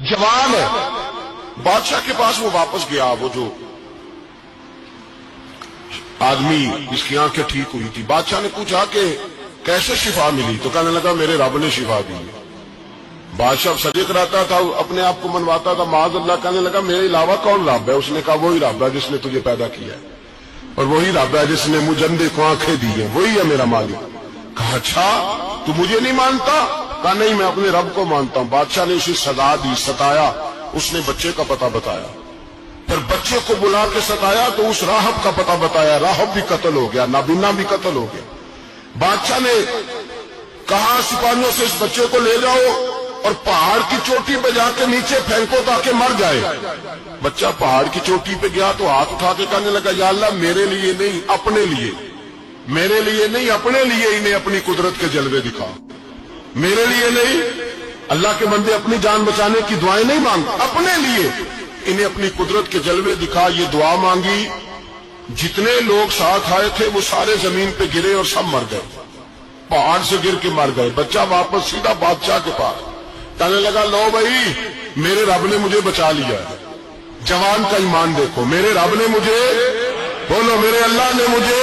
جوان ہے، بادشاہ کے پاس وہ واپس گیا، وہ جو آدمی جس کی آنکھیں ٹھیک ہوئی تھی، بادشاہ نے پوچھا کہ کیسے شفا ملی؟ تو کہنے لگا میرے رب نے شفا دی۔ بادشاہ سجے کراتا تھا، اپنے آپ کو منواتا تھا، معاذ اللہ، کہنے لگا میرے علاوہ کون رب ہے؟ اس نے کہا وہی رب ہے جس نے تجھے پیدا کیا ہے، اور وہی رب ہے جس نے مجھے اندھے کو آنکھیں دی ہیں، وہی ہے میرا مالک۔ کہا اچھا تو مجھے نہیں مانتا؟ کہا نہیں، میں اپنے رب کو مانتا ہوں۔ بادشاہ نے اسے سزا دی، ستایا، اس نے بچے کا پتہ بتایا، پھر بچے کو بلا کے ستایا تو اس راہب کا پتہ بتایا، راہب بھی قتل ہو گیا، نابینا بھی قتل ہو گیا۔ بادشاہ نے کہا سپاہیوں سے اس بچے کو لے جاؤ اور پہاڑ کی چوٹی پہ جا کے نیچے پھینکو تاکہ مر جائے۔ بچہ پہاڑ کی چوٹی پہ گیا تو ہاتھ اٹھا کے کہنے لگا یا اللہ میرے لیے نہیں اپنے لیے، میرے لیے نہیں اپنے لیے انہیں اپنی قدرت کے جلوے دکھا، میرے لیے نہیں۔ اللہ کے بندے اپنی جان بچانے کی دعائیں نہیں مانگتے، اپنے لیے انہیں اپنی قدرت کے جلوے دکھا۔ یہ دعا مانگی، جتنے لوگ ساتھ آئے تھے وہ سارے زمین پہ گرے اور سب مر گئے، پہاڑ سے گر کے مر گئے۔ بچہ واپس سیدھا بادشاہ کے پاس کہنے لگا لو بھائی میرے رب نے مجھے بچا لیا ہے۔ جوان کا ایمان دیکھو، میرے رب نے مجھے، بولو میرے اللہ نے مجھے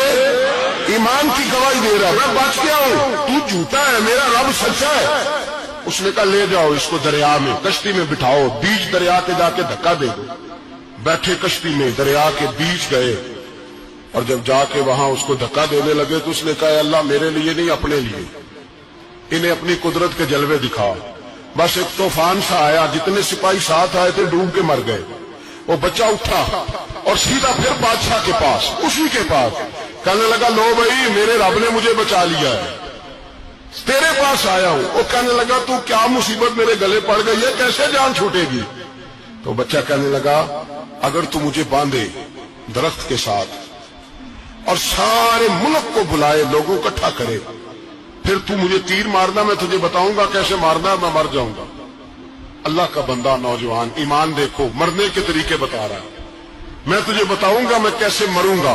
ایمان کی گواہی دے رہا ہے، میں بچ گیا ہوں، تو جھوٹا ہے، میرا رب سچا ہے۔ اس نے کہا لے جاؤ اس کو دریا میں، کشتی میں بٹھاؤ، بیچ دریا کے جا کے دھکا دے دو۔ بیٹھے کشتی میں، دریا کے بیچ گئے، اور جب جا کے وہاں اس کو دھکا دینے لگے تو اس نے کہا اللہ میرے لیے نہیں اپنے لیے انہیں اپنی قدرت کے جلوے دکھا۔ بس ایک طوفان سا آیا، جتنے سپاہی ساتھ آئے تھے ڈوب کے مر گئے۔ وہ بچہ اٹھا اور سیدھا پھر بادشاہ کے پاس، اسی کے پاس کہنے لگا لو بھائی میرے رب نے مجھے بچا لیا ہے، تیرے پاس آیا ہوں۔ وہ کہنے لگا تو کیا مصیبت میرے گلے پڑ گئی ہے، کیسے جان چھوٹے گی؟ تو بچہ کہنے لگا اگر تو مجھے باندھے درخت کے ساتھ اور سارے ملک کو بلائے، لوگوں کو اکٹھا کرے، پھر تو مجھے تیر مارنا، میں تجھے بتاؤں گا کیسے مارنا ہے، میں مر جاؤں گا۔ اللہ کا بندہ نوجوان ایمان دیکھو، مرنے کے طریقے بتا رہا ہے، میں تجھے بتاؤں گا میں کیسے مروں گا۔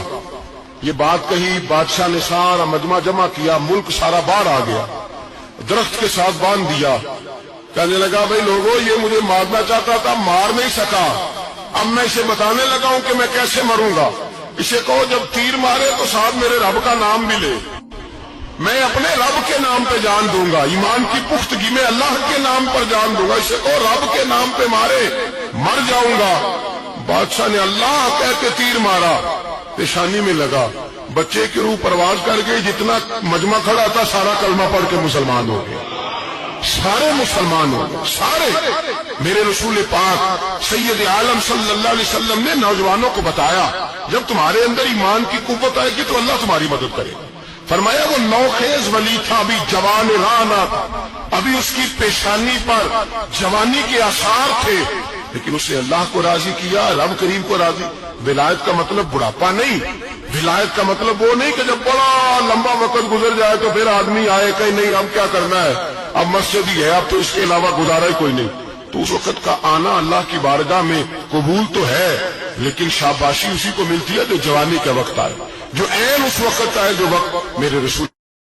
یہ بات کہی، بادشاہ نے سارا مجمع جمع کیا، ملک سارا باہر آ گیا، درخت کے ساتھ باندھ دیا۔ کہنے لگا بھائی لوگوں یہ مجھے مارنا چاہتا تھا، مار نہیں سکا، اب میں اسے بتانے لگا ہوں کہ میں کیسے مروں گا۔ اسے کہو جب تیر مارے تو ساتھ میرے رب کا نام بھی لے، میں اپنے رب کے نام پہ جان دوں گا، ایمان کی پختگی میں اللہ کے نام پر جان دوں گا۔ اسے کہو رب کے نام پہ مارے، مر جاؤں گا۔ بادشاہ نے اللہ کہہ کے تیر مارا، پیشانی میں لگا، بچے کی روح پرواز کر گئی، جتنا مجمع کھڑا تھا سارا کلمہ پڑھ کے مسلمان ہو گیا، سارے مسلمان ہو گئے، سارے۔ میرے رسول پاک سید عالم صلی اللہ علیہ وسلم نے نوجوانوں کو بتایا جب تمہارے اندر ایمان کی قوت آئے گی تو اللہ تمہاری مدد کرے گا۔ فرمایا وہ نوخیز ولی تھا، ابھی جوان رانا تھا، ابھی اس کی پیشانی پر جوانی کے آثار تھے، لیکن اس نے اللہ کو راضی کیا، رب کریم کو راضی۔ ولایت کا مطلب بڑھاپا نہیں، ولایت کا مطلب وہ نہیں کہ جب بڑا لمبا وقت گزر جائے تو پھر آدمی آئے کہ نہیں اب کیا کرنا ہے، اب مسجد ہی ہے، اب تو اس کے علاوہ گزارا ہی کوئی نہیں۔ تو اس وقت کا آنا اللہ کی بارگاہ میں قبول تو ہے، لیکن شاباشی اسی کو ملتی ہے جو جوانی کا وقت آئے، جو عین اس وقت آئے جو وقت میرے رسول